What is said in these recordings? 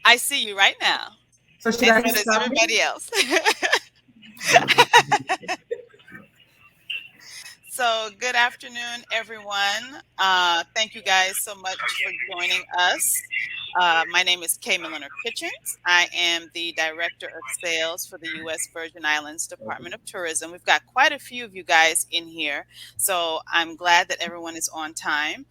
I see you right now, So should and I so get does started? everybody else. So, good afternoon, everyone. Thank you guys so much for joining us. My name is Kay Milliner Kitchens. I am the Director of Sales for the U.S. Virgin Islands Department of Tourism. We've got quite a few of you guys in here, so I'm glad that everyone is on time.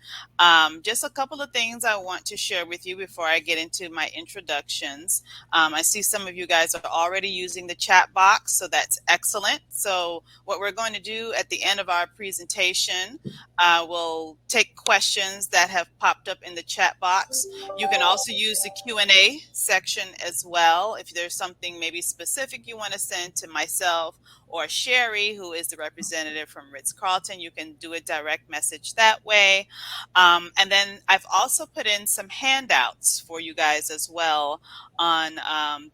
Just a couple of things I want to share with you before I get into my introductions. I see some of you guys are already using the chat box, so that's excellent. So, what we're going to do at the end of our presentation, we'll take questions that have popped up in the chat box. You can also use the Q&A section as well. If there's something maybe specific you want to send to myself or Sherry, who is the representative from Ritz Carlton, you can do a direct message that way. And then I've also put in some handouts for you guys as well on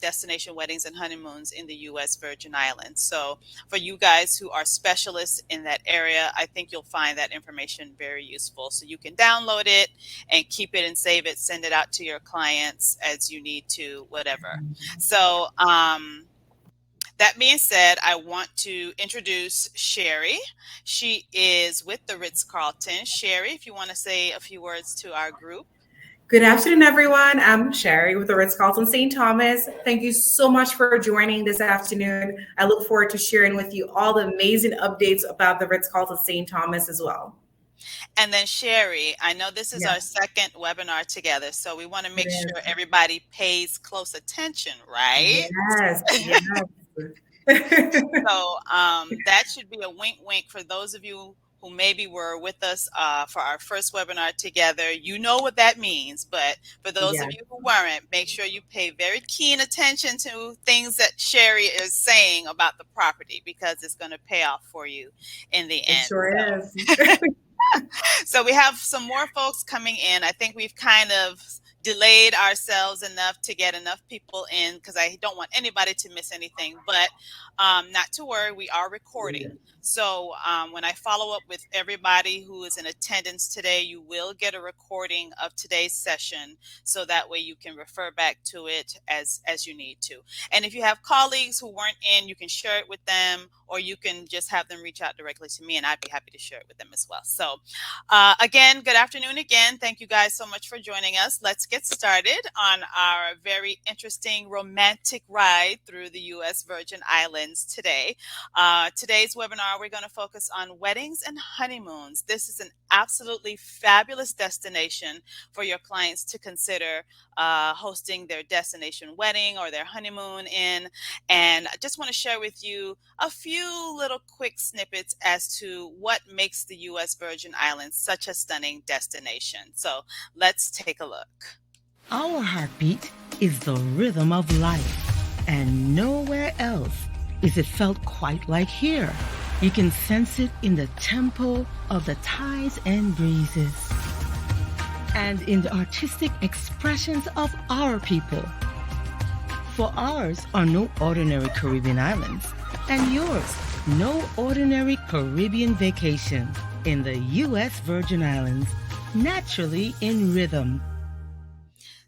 destination weddings and honeymoons in the U.S. Virgin Islands. So for you guys who are specialists in that area, I think you'll find that information very useful. So you can download it and keep it and save it, send it out to your clients as you need to, whatever. So, that being said, I want to introduce Sherry. She is with the Ritz Carlton. Sherry, if you want to say a few words to our group. Good afternoon, everyone. I'm Sherry with the Ritz Carlton St. Thomas. Thank you so much for joining this afternoon. I look forward to sharing with you all the amazing updates about the Ritz Carlton St. Thomas as well. And then Sherry, I know this is our Yes, second webinar together, so we want to it make sure is. everybody pays close attention, right? Yes, yes. So that should be a wink wink for those of you who maybe were with us for our first webinar together. You know what that means, but for those of Yes, you who weren't, make sure you pay very keen attention to things that Sherry is saying about the property because it's going to pay off for you in the it end. sure is. So we have some more folks coming in. I think we've kind of delayed ourselves enough to get enough people in because I don't want anybody to miss anything. But not to worry, we are recording. So when I follow up with everybody who is in attendance today, you will get a recording of today's session, so that way you can refer back to it as you need to. And if you have colleagues who weren't in, you can share it with them, or you can just have them reach out directly to me, and I'd be happy to share it with them as well. So again, good afternoon again. Thank you guys so much for joining us. Let's get started on our very interesting romantic ride through the U.S. Virgin Islands today. Today's webinar, we're going to focus on weddings and honeymoons. This is an absolutely fabulous destination for your clients to consider hosting their destination wedding or their honeymoon in. And I just want to share with you a few little quick snippets as to what makes the U.S. Virgin Islands such a stunning destination. So let's take a look. Our heartbeat is the rhythm of life, and nowhere else is it felt quite like here. You can sense it in the tempo of the tides and breezes, and in the artistic expressions of our people. For ours are no ordinary Caribbean islands, and yours no ordinary Caribbean vacation in the U.S. Virgin Islands, naturally in rhythm.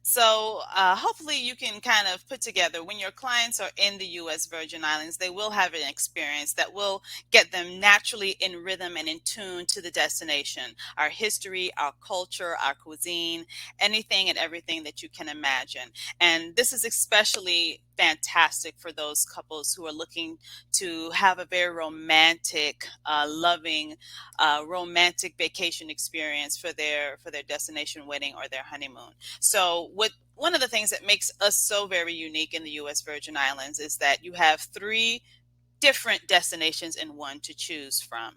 So hopefully you can kind of put together when your clients are in the U.S. Virgin Islands, they will have an experience that will get them naturally in rhythm and in tune to the destination, our history, our culture, our cuisine, anything and everything that you can imagine. And this is especially fantastic for those couples who are looking to have a very romantic, loving, romantic vacation experience for their destination wedding or their honeymoon. So one of the things that makes us so very unique in the U.S. Virgin Islands is that you have three different destinations in one to choose from.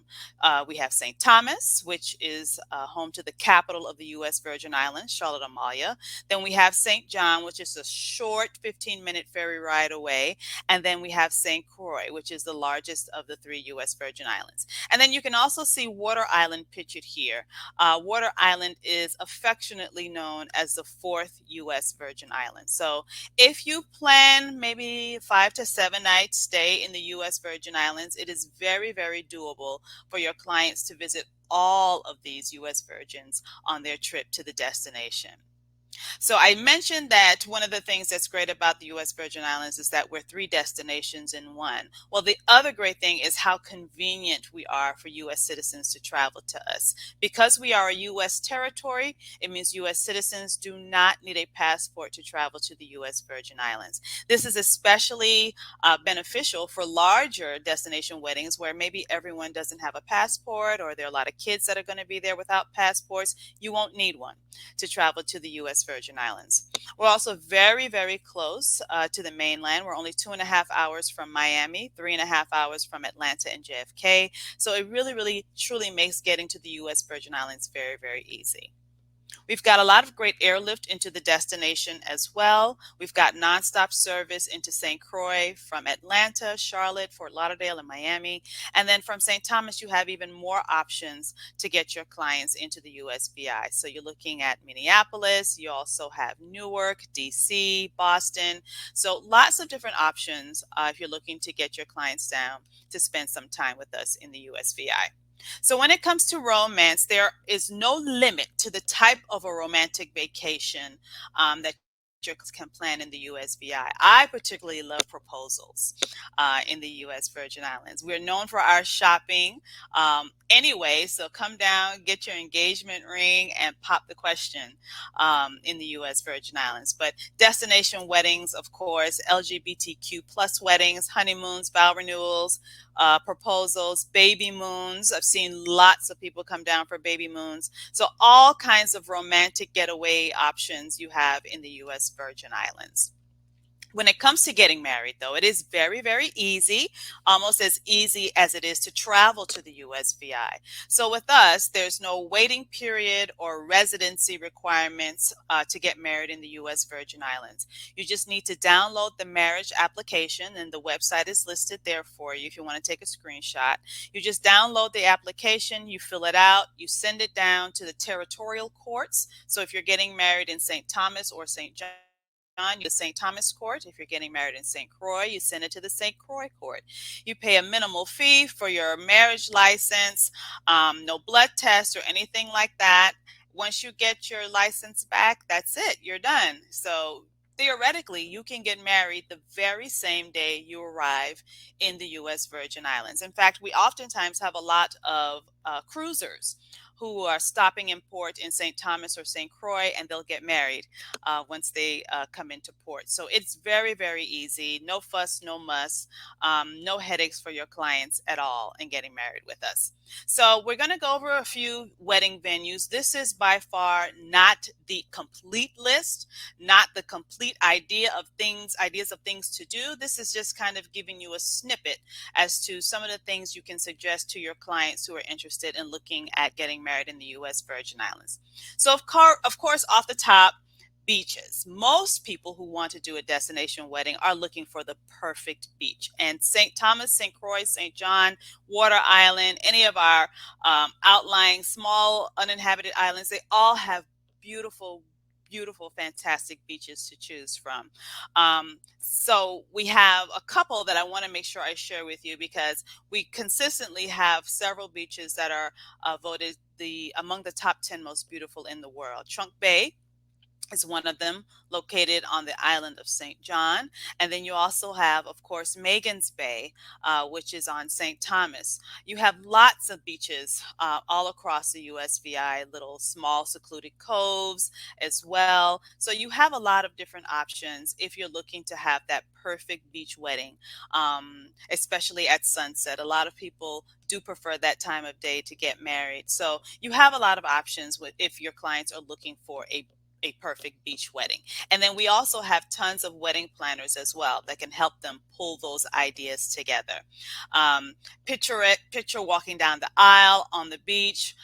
We have St. Thomas, which is home to the capital of the U.S. Virgin Islands, Charlotte Amalia. Then we have St. John, which is a short 15-minute ferry ride away. And then we have St. Croix, which is the largest of the three U.S. Virgin Islands. And then you can also see Water Island pictured here. Water Island is affectionately known as the fourth U.S. Virgin Island. So if you plan maybe 5 to 7 nights stay in the U.S. Virgin Islands, it is very, very doable for your clients to visit all of these U.S. Virgins on their trip to the destination. So I mentioned that one of the things that's great about the U.S. Virgin Islands is that we're three destinations in one. Well, the other great thing is how convenient we are for U.S. citizens to travel to us. Because we are a U.S. territory, it means U.S. citizens do not need a passport to travel to the U.S. Virgin Islands. This is especially beneficial for larger destination weddings where maybe everyone doesn't have a passport or there are a lot of kids that are going to be there without passports. You won't need one to travel to the U.S. Virgin Islands. We're also very, very close to the mainland. We're only 2.5 hours from Miami, 3.5 hours from Atlanta and JFK. So it really, really, truly makes getting to the U.S. Virgin Islands very, very easy. We've got a lot of great airlift into the destination as well. We've got nonstop service into St. Croix from Atlanta, Charlotte, Fort Lauderdale, and Miami. And then from St. Thomas, you have even more options to get your clients into the USVI. So you're looking at Minneapolis. You also have Newark, DC, Boston. So lots of different options if you're looking to get your clients down to spend some time with us in the USVI. So when it comes to romance, there is no limit to the type of a romantic vacation that you can plan in the USVI. I particularly love proposals in the U.S. Virgin Islands. We're known for our shopping anyway, so come down, get your engagement ring, and pop the question in the U.S. Virgin Islands. But destination weddings, of course, LGBTQ plus weddings, honeymoons, vow renewals, proposals, baby moons. I've seen lots of people come down for baby moons. So all kinds of romantic getaway options you have in the U.S. Virgin Islands. When it comes to getting married, though, it is very, very easy, almost as easy as it is to travel to the USVI. So with us, there's no waiting period or residency requirements to get married in the U.S. Virgin Islands. You just need to download the marriage application, and the website is listed there for you if you want to take a screenshot. You just download the application, you fill it out, you send it down to the territorial courts. So if you're getting married in St. Thomas or St. John, you St. Thomas Court. If you're getting married in St. Croix, you send it to the St. Croix Court. You pay a minimal fee for your marriage license, no blood test or anything like that. Once you get your license back, that's it. You're done. So theoretically, you can get married the very same day you arrive in the U.S. Virgin Islands. In fact, we oftentimes have a lot of cruisers who are stopping in port in St. Thomas or St. Croix, and they'll get married once they come into port. So it's very, very easy. No fuss, no muss, no headaches for your clients at all in getting married with us. So we're going to go over a few wedding venues. This is by far not the complete list, not the complete ideas of things to do. This is just kind of giving you a snippet as to some of the things you can suggest to your clients who are interested in looking at getting married in the U.S. Virgin Islands. So of course, off the top, beaches. Most people who want to do a destination wedding are looking for the perfect beach. And St. Thomas, St. Croix, St. John, Water Island, any of our outlying small uninhabited islands, they all have beautiful, fantastic beaches to choose from. So we have a couple that I want to make sure I share with you because we consistently have several beaches that are voted among the top 10 most beautiful in the world. Trunk Bay is one of them, located on the island of St. John. And then you also have, of course, Megan's Bay, which is on St. Thomas. You have lots of beaches all across the USVI, little small secluded coves as well. So you have a lot of different options if you're looking to have that perfect beach wedding, especially at sunset. A lot of people do prefer that time of day to get married. So you have a lot of options if your clients are looking for a perfect beach wedding. And then we also have tons of wedding planners as well that can help them pull those ideas together. Picture walking down the aisle on the beach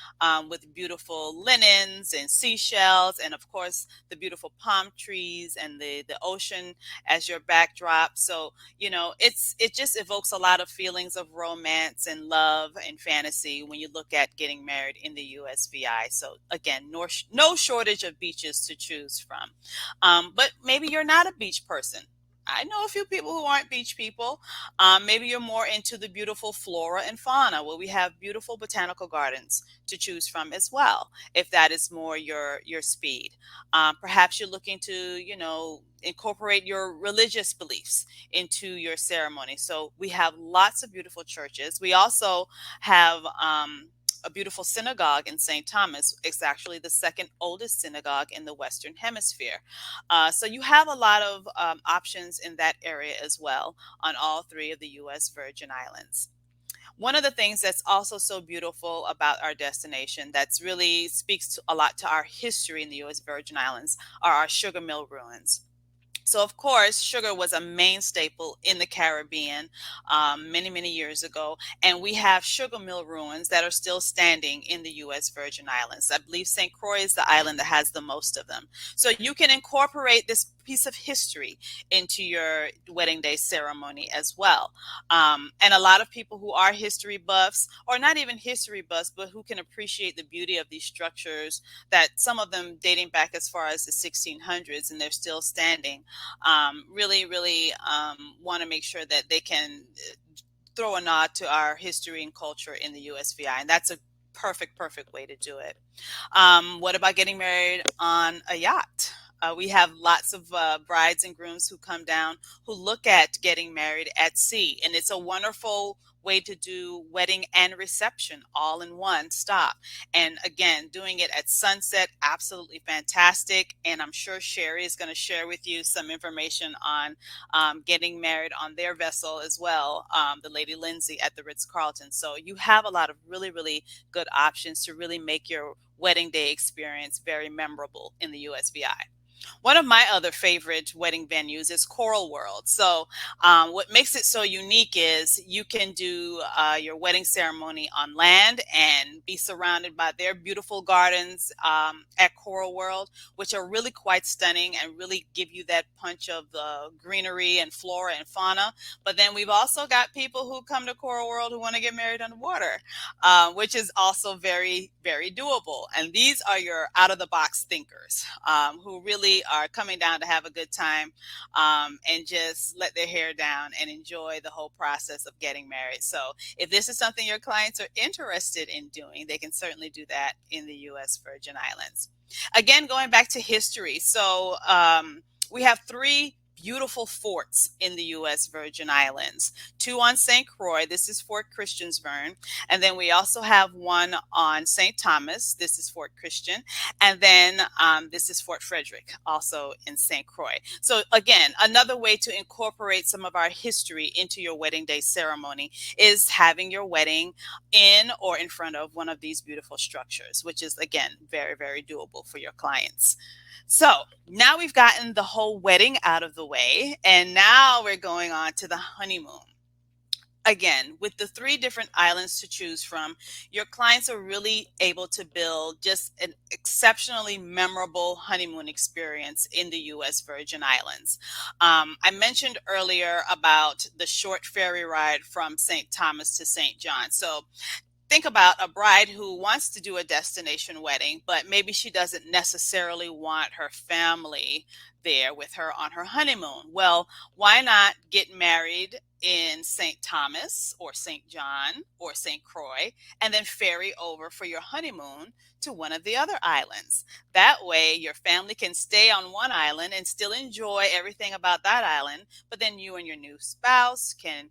with beautiful linens and seashells, and of course the beautiful palm trees and the ocean as your backdrop. So it just evokes a lot of feelings of romance and love and fantasy when you look at getting married in the USVI. So again, no shortage of beaches to choose from. But maybe you're not a beach person. I know a few people who aren't beach people. Maybe you're more into the beautiful flora and fauna. Well, we have beautiful botanical gardens to choose from as well, if that is more your speed. Perhaps you're looking to, incorporate your religious beliefs into your ceremony. So we have lots of beautiful churches. We also have a beautiful synagogue in St. Thomas. It's actually the second oldest synagogue in the Western Hemisphere. So you have a lot of options in that area as well on all three of the U.S. Virgin Islands. One of the things that's also so beautiful about our destination that's really speaks a lot to our history in the U.S. Virgin Islands are our sugar mill ruins. So, of course, sugar was a main staple in the Caribbean many, many years ago. And we have sugar mill ruins that are still standing in the U.S. Virgin Islands. I believe St. Croix is the island that has the most of them. So you can incorporate this piece of history into your wedding day ceremony as well. And a lot of people who are history buffs, or not even history buffs, but who can appreciate the beauty of these structures, that some of them dating back as far as the 1600s and they're still standing, really want to make sure that they can throw a nod to our history and culture in the USVI. And that's a perfect way to do it. What about getting married on a yacht? We have lots of brides and grooms who come down who look at getting married at sea. And it's a wonderful way to do wedding and reception all in one stop. And again, doing it at sunset, absolutely fantastic. And I'm sure Sherry is going to share with you some information on getting married on their vessel as well, the Lady Lindsay at the Ritz Carlton. So you have a lot of really good options to really make your wedding day experience very memorable in the USVI. One of my other favorite wedding venues is Coral World. So what makes it so unique is you can do your wedding ceremony on land and be surrounded by their beautiful gardens at Coral World, which are really quite stunning and really give you that punch of the greenery and flora and fauna. But then we've also got people who come to Coral World who want to get married underwater, which is also very doable. And these are your out-of-the-box thinkers who really are coming down to have a good time and just let their hair down and enjoy the whole process of getting married. So if this is something your clients are interested in doing, they can certainly do that in the U.S. Virgin Islands. Again, going back to history. So we have three beautiful forts in the U.S. Virgin Islands, two on St. Croix. This is Fort Christiansburg. And then we also have one on St. Thomas. This is Fort Christian. And then this is Fort Frederick, also in St. Croix. So again, another way to incorporate some of our history into your wedding day ceremony is having your wedding in or in front of one of these beautiful structures, which is, again, very doable for your clients. So now we've gotten the whole wedding out of the way, and now we're going on to the honeymoon. Again, with the three different islands to choose from, your clients are really able to build just an exceptionally memorable honeymoon experience in the U.S. Virgin Islands. I mentioned earlier about the short ferry ride from St. Thomas to St. John. So think about a bride who wants to do a destination wedding, but maybe she doesn't necessarily want her family there with her on her honeymoon. Well, why not get married in St. Thomas or St. John or St. Croix and then ferry over for your honeymoon to one of the other islands? That way your family can stay on one island and still enjoy everything about that island, but then you and your new spouse can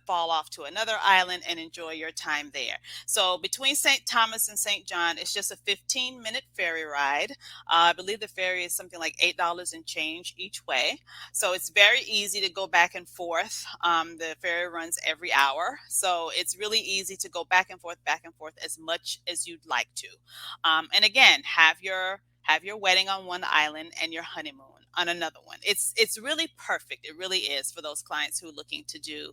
fall off to another island and enjoy your time there. So between St. Thomas and St. John, it's just a 15-minute ferry ride. I believe the ferry is something like $8 and change each way. So it's very easy to go back and forth. The ferry runs every hour. So it's really easy to go back and forth as much as you'd like to. And again, have your wedding on one island and your honeymoon on another one. It's really perfect. It really is for those clients who are looking to do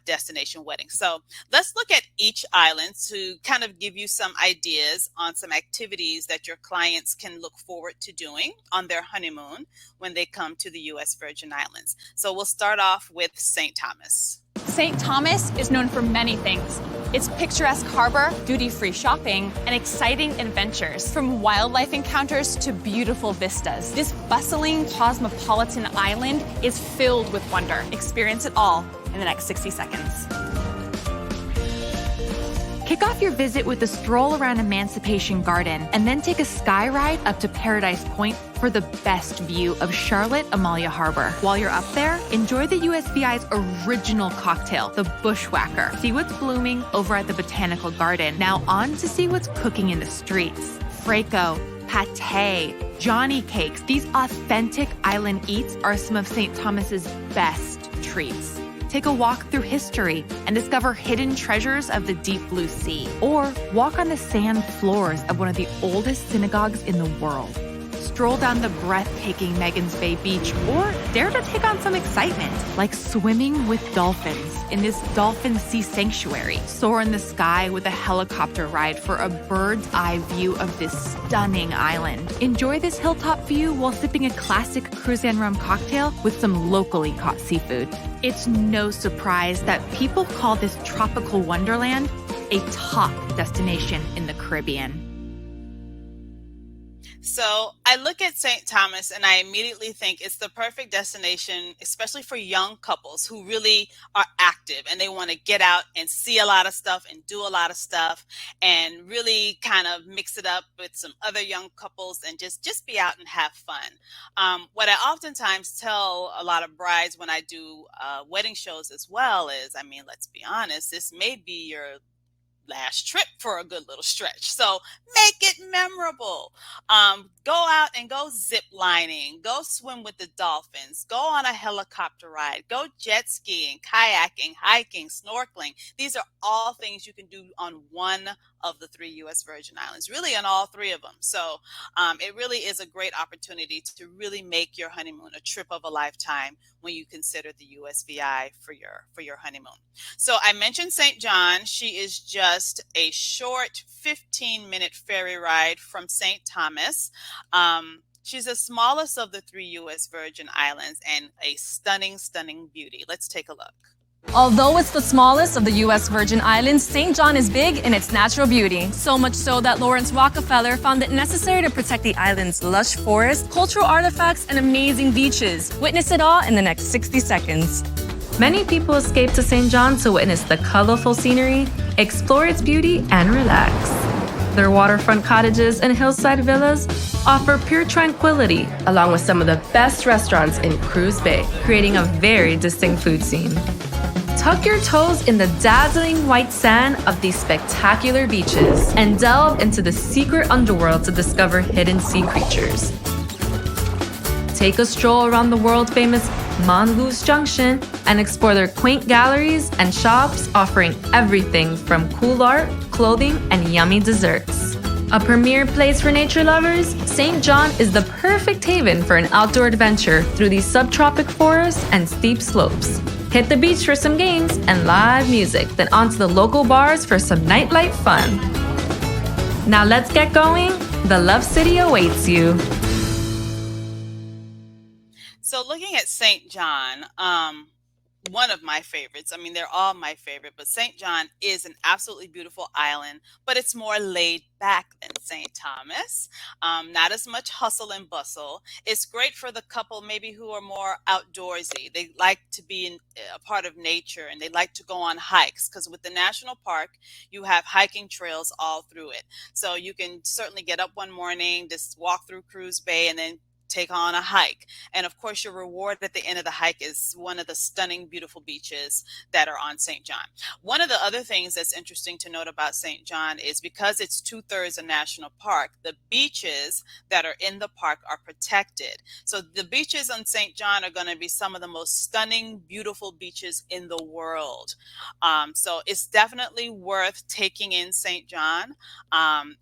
destination weddings. So let's look at each island to kind of give you some ideas on some activities that your clients can look forward to doing on their honeymoon when they come to the U.S. Virgin Islands. So we'll start off with St. Thomas. St. Thomas is known for many things. It's picturesque harbor, duty-free shopping, and exciting adventures. From wildlife encounters to beautiful vistas, this bustling cosmopolitan island is filled with wonder. Experience it all in the next 60 seconds. Kick off your visit with a stroll around Emancipation Garden and then take a sky ride up to Paradise Point for the best view of Charlotte Amalia Harbor. While you're up there, enjoy the USVI's original cocktail, the Bushwhacker. See what's blooming over at the Botanical Garden. Now on to see what's cooking in the streets. Freco, pate, Johnny cakes. These authentic island eats are some of St. Thomas's best treats. Take a walk through history and discover hidden treasures of the deep blue sea. Or walk on the sand floors of one of the oldest synagogues in the world. Stroll down the breathtaking Megan's Bay Beach, or dare to take on some excitement, like swimming with dolphins in this dolphin sea sanctuary. Soar in the sky with a helicopter ride for a bird's eye view of this stunning island. Enjoy this hilltop view while sipping a classic Cruzan rum cocktail with some locally caught seafood. It's no surprise that people call this tropical wonderland a top destination in the Caribbean. So I look at St. Thomas and I immediately think it's the perfect destination, especially for young couples who really are active and they want to get out and see a lot of stuff and do a lot of stuff and really kind of mix it up with some other young couples and just be out and have fun. What I oftentimes tell a lot of brides when I do wedding shows as well is, I mean, let's be honest, this may be your last trip for a good little stretch. So make it memorable. Go out and go zip lining, go swim with the dolphins, go on a helicopter ride, go jet skiing, kayaking, hiking, snorkeling. These are all things you can do on one of the 3 U.S. Virgin Islands, really on all 3 of them. So it really is a great opportunity to really make your honeymoon a trip of a lifetime when you consider the USVI for your honeymoon. So I mentioned St. John. She is just a short 15-minute ferry ride from St. Thomas. She's the smallest of the 3 U.S. Virgin Islands and a stunning, stunning beauty. Let's take a look. Although it's the smallest of the U.S. Virgin Islands, St. John is big in its natural beauty. So much so that Lawrence Rockefeller found it necessary to protect the island's lush forest, cultural artifacts, and amazing beaches. Witness it all in the next 60 seconds. Many people escape to St. John to witness the colorful scenery, explore its beauty, and relax. Their waterfront cottages and hillside villas offer pure tranquility, along with some of the best restaurants in Cruz Bay, creating a very distinct food scene. Tuck your toes in the dazzling white sand of these spectacular beaches and delve into the secret underworld to discover hidden sea creatures. Take a stroll around the world-famous Mongoose Junction and explore their quaint galleries and shops offering everything from cool art, clothing, and yummy desserts. A premier place for nature lovers, St. John is the perfect haven for an outdoor adventure through these subtropic forests and steep slopes. Hit the beach for some games and live music, then onto the local bars for some nightlife fun. Now let's get going. The Love City awaits you. So looking at St. John, one of my favorites. I mean, they're all my favorite, but St. John is an absolutely beautiful island, but it's more laid back than St. Thomas. Not as much hustle and bustle. It's great for the couple maybe who are more outdoorsy. They like to be a part of nature and they like to go on hikes because with the national park, you have hiking trails all through it. So you can certainly get up one morning, just walk through Cruz Bay and then take on a hike. And of course, your reward at the end of the hike is one of the stunning, beautiful beaches that are on St. John. One of the other things that's interesting to note about St. John is because it's 2/3 a national park, the beaches that are in the park are protected. So the beaches on St. John are going to be some of the most stunning, beautiful beaches in the world. So it's definitely worth taking in St. John.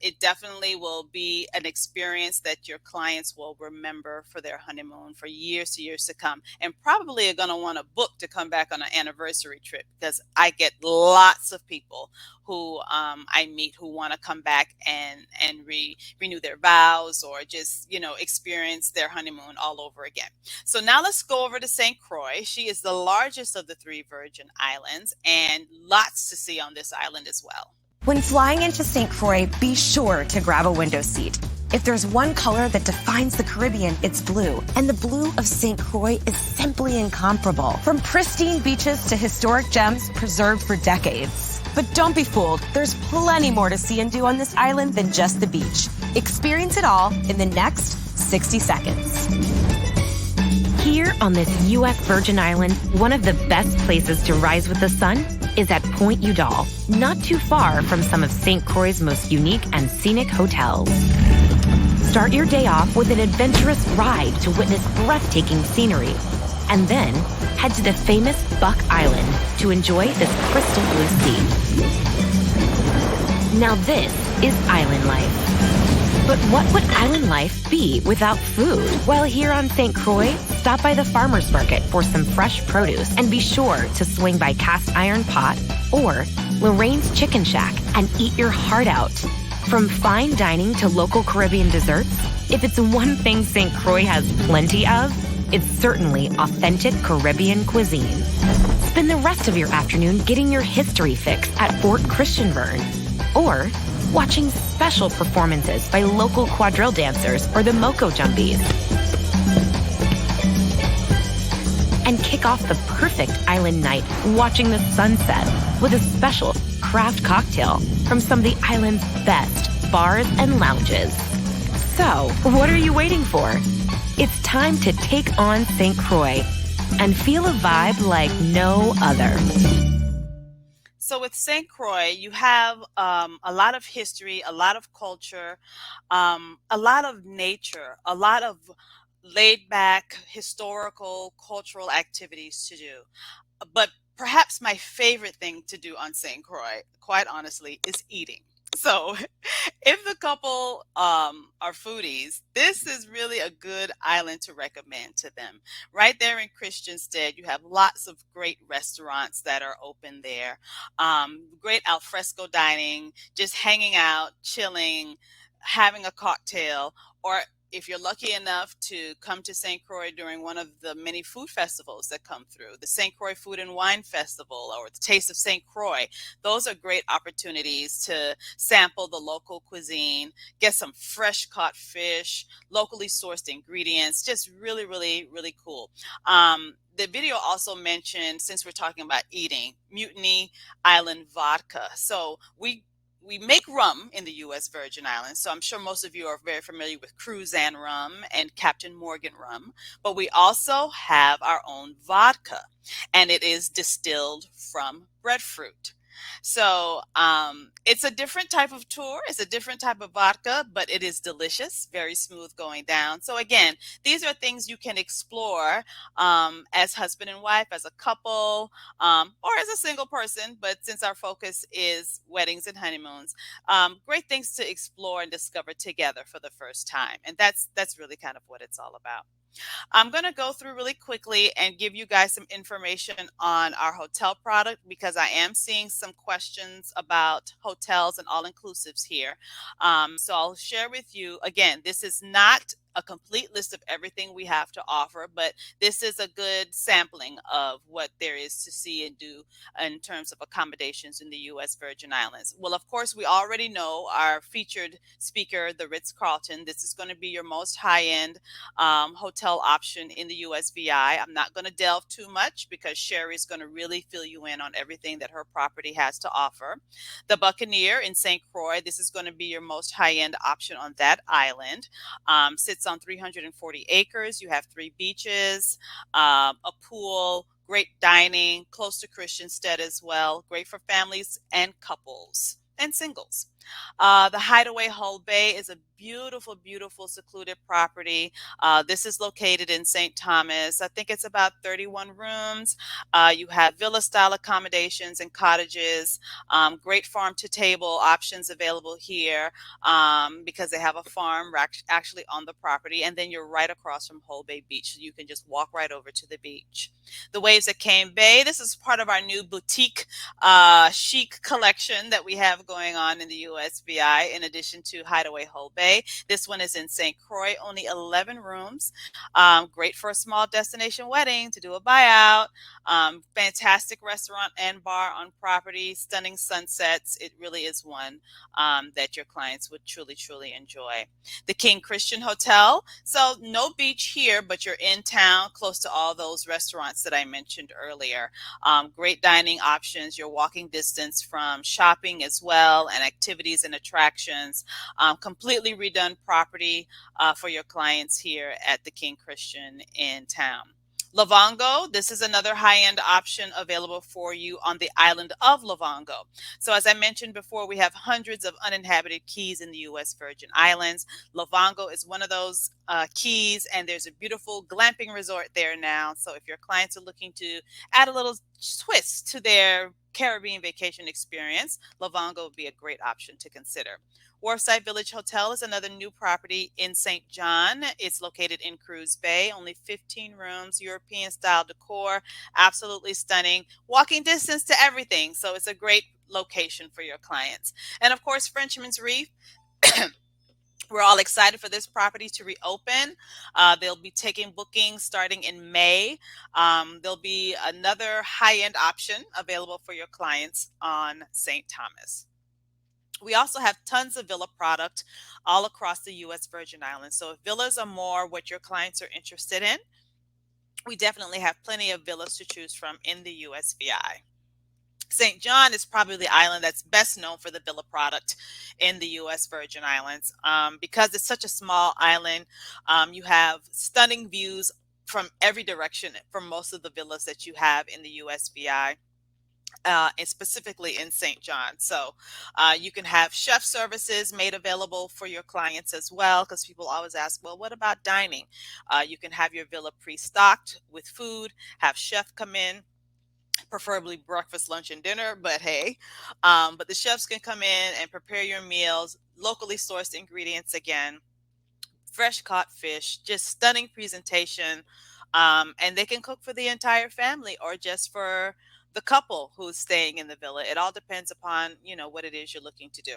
It definitely will be an experience that your clients will remember remember for their honeymoon for years to come, and probably are going to want to book to come back on an anniversary trip, because I get lots of people who I meet who want to come back and renew their vows, or just, experience their honeymoon all over again. So now let's go over to St. Croix. She is the largest of the three Virgin Islands, and lots to see on this island as well. When flying into St. Croix, be sure to grab a window seat. If there's one color that defines the Caribbean, it's blue. And the blue of St. Croix is simply incomparable. From pristine beaches to historic gems preserved for decades. But don't be fooled. There's plenty more to see and do on this island than just the beach. Experience it all in the next 60 seconds. Here on this U.S. Virgin Island, one of the best places to rise with the sun is at Point Udall, not too far from some of St. Croix's most unique and scenic hotels. Start your day off with an adventurous ride to witness breathtaking scenery, and then head to the famous Buck Island to enjoy this crystal blue sea. Now this is island life. But what would island life be without food? While here on St. Croix, stop by the farmer's market for some fresh produce, and be sure to swing by Cast Iron Pot or Lorraine's Chicken Shack and eat your heart out. From fine dining to local Caribbean desserts, if it's one thing St. Croix has plenty of, it's certainly authentic Caribbean cuisine. Spend the rest of your afternoon getting your history fix at Fort Christianburn, or watching special performances by local quadrille dancers or the Moco Jumpies. And kick off the perfect island night watching the sunset with a special craft cocktail from some of the island's best bars and lounges. So, what are you waiting for? It's time to take on St. Croix and feel a vibe like no other. So with St. Croix, you have a lot of history, a lot of culture, a lot of nature, a lot of laid back historical, cultural activities to do. But perhaps my favorite thing to do on St. Croix, quite honestly, is eating. So if the couple are foodies, this is really a good island to recommend to them. Right there in Christiansted, you have lots of great restaurants that are open there. Great alfresco dining, just hanging out, chilling, having a cocktail, or if you're lucky enough to come to St. Croix during one of the many food festivals that come through, the St. Croix Food and Wine Festival or the Taste of St. Croix, those are great opportunities to sample the local cuisine, get some fresh caught fish, locally sourced ingredients, just really, really, really cool. The video also mentioned, since we're talking about eating, Mutiny Island vodka. So we make rum in the U.S. Virgin Islands, so I'm sure most of you are very familiar with Cruzan rum and Captain Morgan rum, but we also have our own vodka, and it is distilled from breadfruit. So it's a different type of tour. It's a different type of vodka, but it is delicious, very smooth going down. So again, these are things you can explore as husband and wife, as a couple, or as a single person. But since our focus is weddings and honeymoons, great things to explore and discover together for the first time. And that's really kind of what it's all about. I'm going to go through really quickly and give you guys some information on our hotel product, because I am seeing some questions about hotels and all-inclusives here. So I'll share with you, again, this is not a complete list of everything we have to offer, but this is a good sampling of what there is to see and do in terms of accommodations in the U.S. Virgin Islands. Well, of course, we already know our featured speaker, the Ritz Carlton. This is going to be your most high-end hotel option in the USVI. I'm not going to delve too much because Sherry is going to really fill you in on everything that her property has to offer. The Buccaneer in St. Croix, this is going to be your most high-end option on that island. Sits on 340 acres. You have 3 beaches, a pool, great dining, close to Christiansted as well. Great for families and couples and singles. The Hideaway Hull Bay is a beautiful, beautiful, secluded property. This is located in St. Thomas. I think it's about 31 rooms. You have villa-style accommodations and cottages. Great farm-to-table options available here because they have a farm actually on the property. And then you're right across from Hull Bay Beach, so you can just walk right over to the beach. The Waves at Cane Bay. This is part of our new boutique chic collection that we have going on in the USVI, in addition to Hideaway Hull Bay. This one is in St. Croix, only 11 rooms. Great for a small destination wedding to do a buyout. Fantastic restaurant and bar on property. Stunning sunsets. It really is one that your clients would truly, truly enjoy. The King Christian Hotel. So no beach here, but you're in town, close to all those restaurants that I mentioned earlier. Great dining options. You're walking distance from shopping as well, and activities and attractions. Completely redone property for your clients here at the King Christian in town. Livongo, this is another high-end option available for you on the island of Livongo. So as I mentioned before, we have hundreds of uninhabited keys in the U.S. Virgin Islands. Livongo is one of those keys, and there's a beautiful glamping resort there now. So if your clients are looking to add a little twist to their Caribbean vacation experience, Livongo would be a great option to consider. Wharfside Village Hotel is another new property in St. John. It's located in Cruz Bay, only 15 rooms, European style decor, absolutely stunning, walking distance to everything. So it's a great location for your clients. And of course, Frenchman's Reef. We're all excited for this property to reopen. They'll be taking bookings starting in May. There'll be another high-end option available for your clients on St. Thomas. We also have tons of villa product all across the U.S. Virgin Islands. So if villas are more what your clients are interested in, we definitely have plenty of villas to choose from in the USVI. St. John is probably the island that's best known for the villa product in the U.S. Virgin Islands. Because it's such a small island, you have stunning views from every direction from most of the villas that you have in the USVI. And specifically in St. John. So you can have chef services made available for your clients as well, because people always ask, well, what about dining? You can have your villa pre-stocked with food, have chef come in, preferably breakfast, lunch, and dinner, but hey, but the chefs can come in and prepare your meals, locally sourced ingredients again, fresh caught fish, just stunning presentation, and they can cook for the entire family or just for the couple who's staying in the villa. It all depends upon, what it is you're looking to do.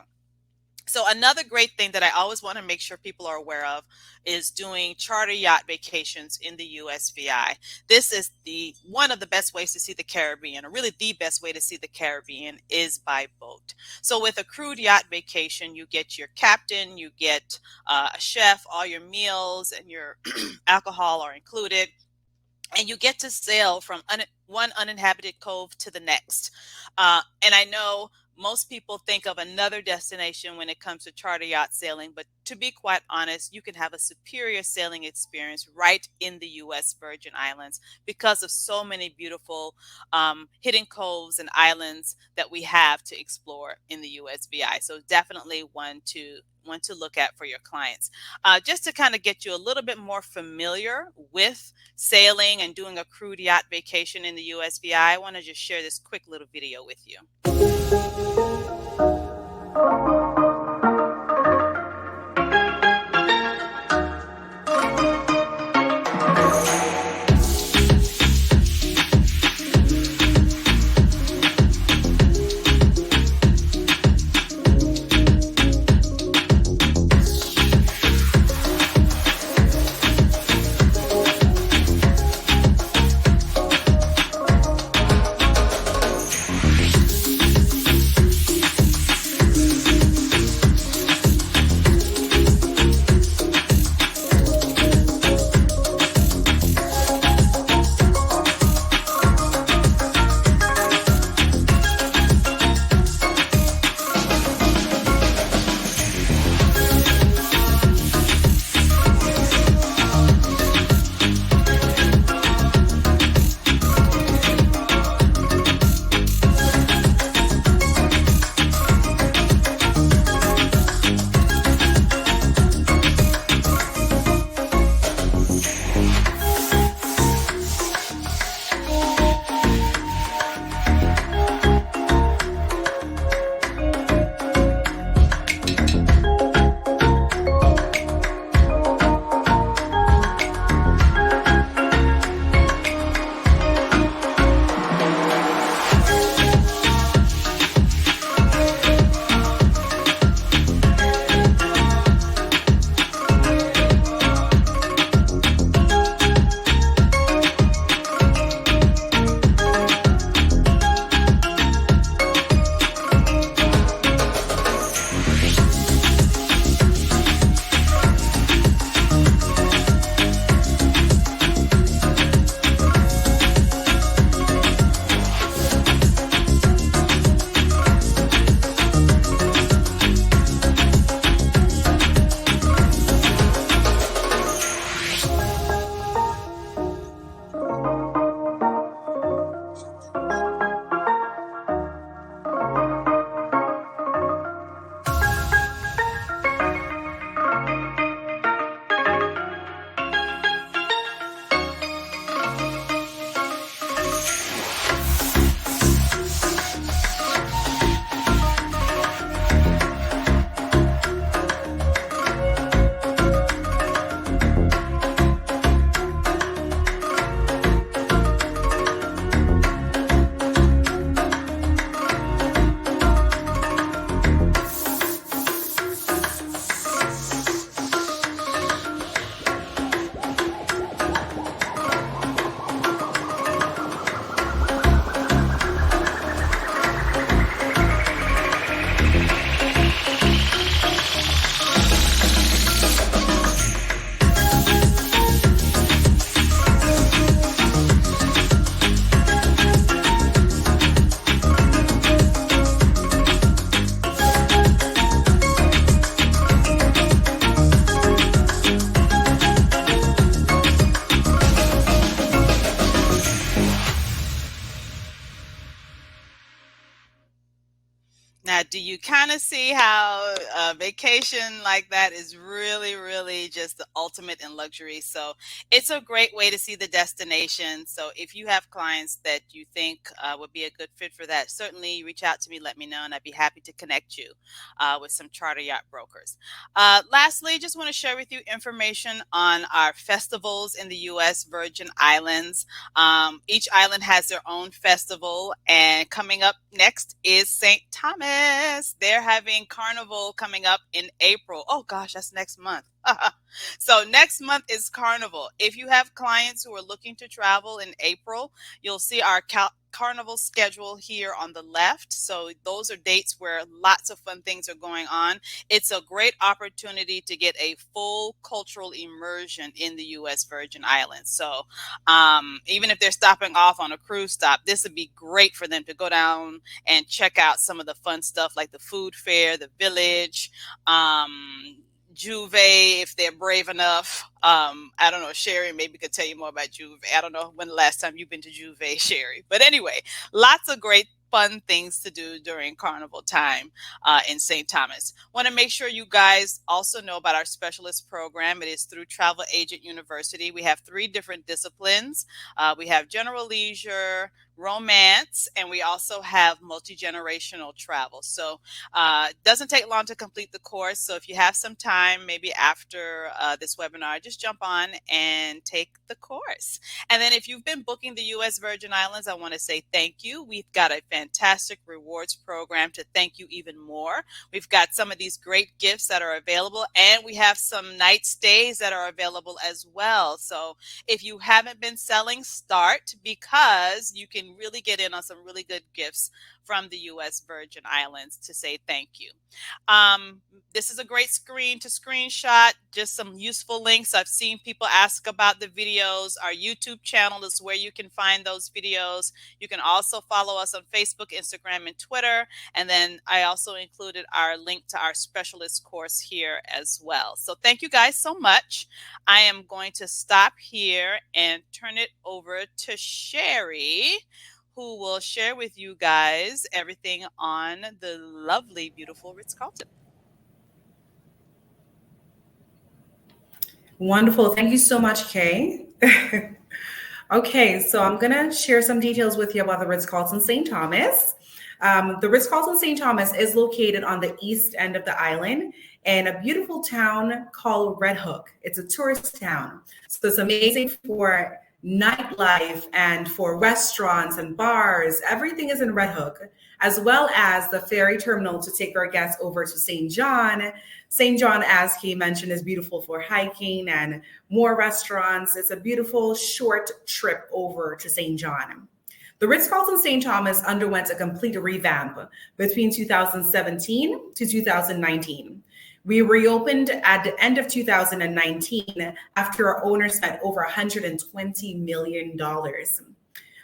So another great thing that I always want to make sure people are aware of is doing charter yacht vacations in the USVI. This is one of the best ways to see the Caribbean, or really the best way to see the Caribbean, is by boat. So with a crewed yacht vacation, you get your captain, you get a chef, all your meals and your alcohol are included. And you get to sail from one uninhabited cove to the next. And I know most people think of another destination when it comes to charter yacht sailing, but to be quite honest, you can have a superior sailing experience right in the U.S. Virgin Islands because of so many beautiful hidden coves and islands that we have to explore in the USVI. So definitely one to look at for your clients. Just to kind of get you a little bit more familiar with sailing and doing a crewed yacht vacation in the USVI, I want to just share this quick little video with you. Do you kind of see how a vacation like that is really, really just the ultimate in luxury? So it's a great way to see the destination. So if you have clients that you think would be a good fit for that, certainly reach out to me, let me know, and I'd be happy to connect you with some charter yacht brokers. Lastly, just want to share with you information on our festivals in the U.S. Virgin Islands. Each island has their own festival, and coming up next is St. Thomas. They're having Carnival coming up in April. Oh gosh, that's next month. So next month is Carnival. If you have clients who are looking to travel in April, you'll see our Carnival schedule here on the left. So those are dates where lots of fun things are going on. It's a great opportunity to get a full cultural immersion in the U.S. Virgin Islands. So even if they're stopping off on a cruise stop, this would be great for them to go down and check out some of the fun stuff like the food fair, the village, Juve, if they're brave enough. I don't know, Sherry maybe could tell you more about Juve. I don't know when the last time you've been to Juve, Sherry. But anyway, lots of great fun things to do during Carnival time in St. Thomas. Want to make sure you guys also know about our specialist program. It is through Travel Agent University. We have 3 different disciplines. We have general leisure, romance, and we also have multi-generational travel. So it doesn't take long to complete the course. So if you have some time, maybe after this webinar, just jump on and take the course. And then if you've been booking the U.S. Virgin Islands, I want to say thank you. We've got a fantastic rewards program to thank you even more. We've got some of these great gifts that are available, and we have some night stays that are available as well. So if you haven't been selling, start, because you can really get in on some really good gifts from the U.S. Virgin Islands to say thank you. This is a great screen to screenshot, just some useful links. I've seen people ask about the videos. Our YouTube channel is where you can find those videos. You can also follow us on Facebook, Instagram, and Twitter. And then I also included our link to our specialist course here as well. So thank you guys so much. I am going to stop here and turn it over to Sherry, who will share with you guys everything on the lovely, beautiful Ritz Carlton. Wonderful. Thank you so much, Kay. Okay, so I'm going to share some details with you about the Ritz Carlton St. Thomas. The Ritz Carlton St. Thomas is located on the east end of the island in a beautiful town called Red Hook. It's a tourist town. So it's amazing for nightlife and for restaurants and bars. Everything is in Red Hook, as well as the ferry terminal to take our guests over to St. John. St. John, as he mentioned, is beautiful for hiking and more restaurants. It's a beautiful short trip over to St. John. The Ritz Carlton St. Thomas underwent a complete revamp between 2017 to 2019. We reopened at the end of 2019 after our owner spent over $120 million.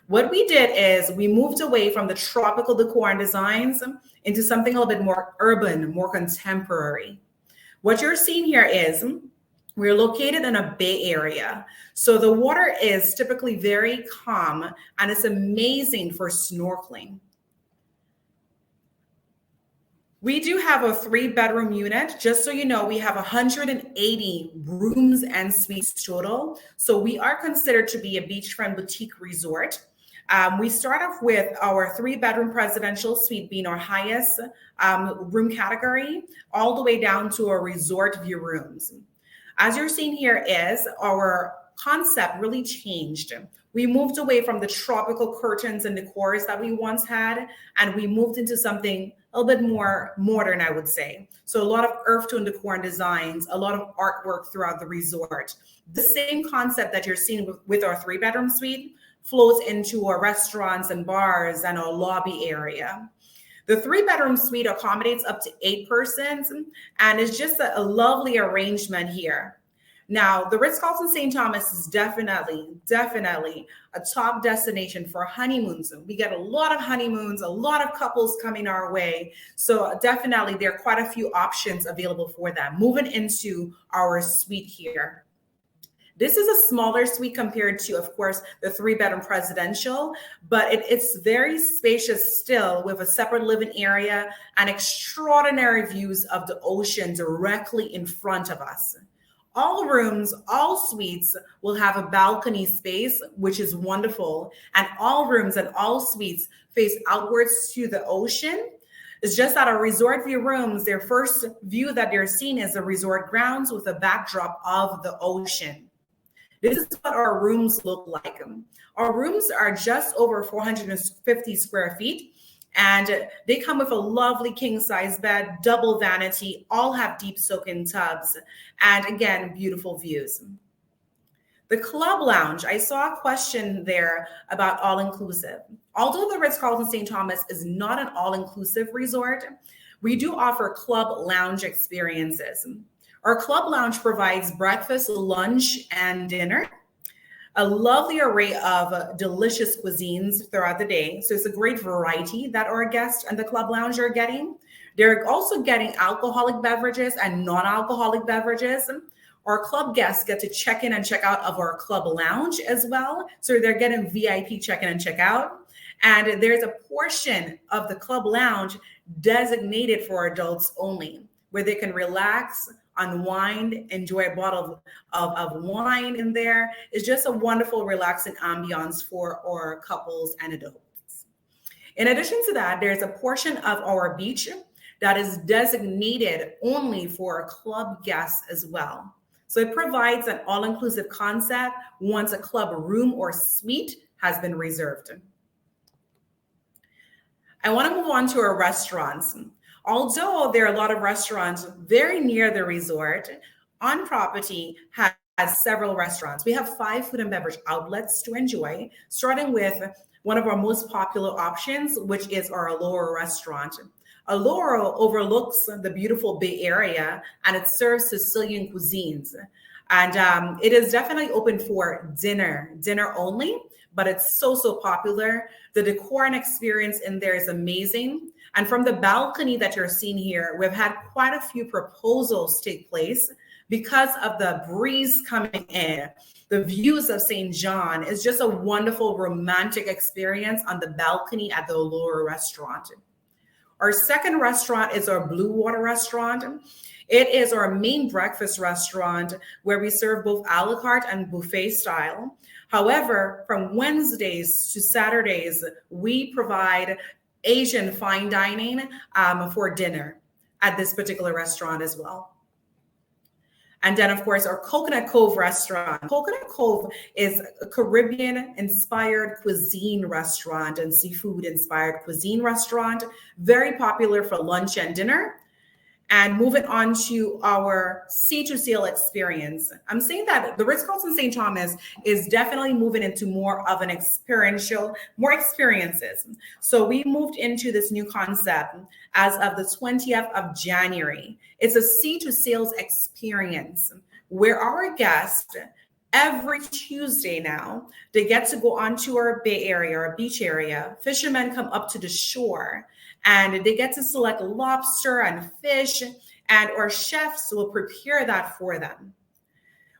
What we did is we moved away from the tropical decor and designs into something a little bit more urban, more contemporary. What you're seeing here is we're located in a bay area. So the water is typically very calm and it's amazing for snorkeling. We do have a 3-bedroom unit. Just so you know, we have 180 rooms and suites total. So we are considered to be a beachfront boutique resort. We start off with our 3-bedroom presidential suite being our highest room category, all the way down to our resort view rooms. As you're seeing here is our concept really changed. We moved away from the tropical curtains and decors that we once had, and we moved into something a little bit more modern, I would say. So a lot of earth tone decor and designs, a lot of artwork throughout the resort. The same concept that you're seeing with our 3-bedroom suite flows into our restaurants and bars and our lobby area. The 3-bedroom suite accommodates up to 8 persons, and it's just a lovely arrangement here. Now, the Ritz Carlton St. Thomas is definitely a top destination for honeymoons. We get a lot of honeymoons, a lot of couples coming our way. So definitely there are quite a few options available for that. Moving into our suite here. This is a smaller suite compared to, of course, the 3-bedroom presidential, but it's very spacious still, with a separate living area and extraordinary views of the ocean directly in front of us. All rooms, all suites will have a balcony space, which is wonderful. And all rooms and all suites face outwards to the ocean. It's just that our resort view rooms, their first view that they're seeing is the resort grounds with a backdrop of the ocean. This is what our rooms look like. Our rooms are just over 450 square feet, and they come with a lovely king-size bed, double vanity, all have deep soak-in tubs, and again, beautiful views. The club lounge, I saw a question there about all-inclusive. Although the Ritz Carlton St. Thomas is not an all-inclusive resort, we do offer club lounge experiences. Our club lounge provides breakfast, lunch, and dinner, a lovely array of delicious cuisines throughout the day. So it's a great variety that our guests and the club lounge are getting. They're also getting alcoholic beverages and non-alcoholic beverages. Our club guests get to check in and check out of our club lounge as well. So they're getting VIP check in and check out. And there's a portion of the club lounge designated for adults only, where they can relax, unwind, enjoy a bottle of wine in there. It's just a wonderful, relaxing ambiance for our couples and adults. In addition to that, there's a portion of our beach that is designated only for club guests as well. So it provides an all-inclusive concept once a club room or suite has been reserved. I want to move on to our restaurants. Although there are a lot of restaurants very near the resort, on property has several restaurants. We have 5 food and beverage outlets to enjoy, starting with one of our most popular options, which is our Allura restaurant. Allura overlooks the beautiful Bay Area, and it serves Sicilian cuisines. And it is definitely open for dinner only, but it's so popular. The decor and experience in there is amazing. And from the balcony that you're seeing here, we've had quite a few proposals take place because of the breeze coming in. The views of St. John is just a wonderful romantic experience on the balcony at the Allura restaurant. Our second restaurant is our Blue Water restaurant. It is our main breakfast restaurant where we serve both a la carte and buffet style. However, from Wednesdays to Saturdays, we provide Asian fine dining for dinner at this particular restaurant as well. And then, of course, our Coconut Cove restaurant. Coconut Cove is a Caribbean-inspired cuisine restaurant and seafood-inspired cuisine restaurant, very popular for lunch and dinner. And moving on to our sea-to-sail experience. I'm saying that the Ritz Carlton St. Thomas is definitely moving into more of an experiential, more experiences. So we moved into this new concept as of the 20th of January. It's a sea-to-sails experience where our guests, every Tuesday now, they get to go onto our Bay Area, our beach area. Fishermen come up to the shore and they get to select lobster and fish, and our chefs will prepare that for them.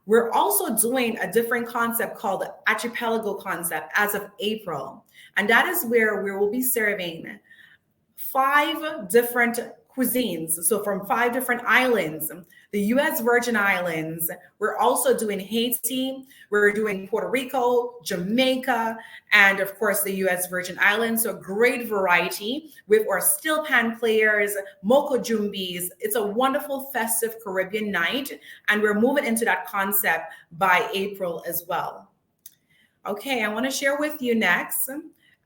We're also doing a different concept called the Archipelago concept as of April. And that is where we will be serving 5 different cuisines. So from 5 different islands, the US Virgin Islands, we're also doing Haiti, we're doing Puerto Rico, Jamaica, and of course the US Virgin Islands. So great variety with our steel pan players, moco jumbies. It's a wonderful festive Caribbean night, and we're moving into that concept by April as well. Okay, I want to share with you next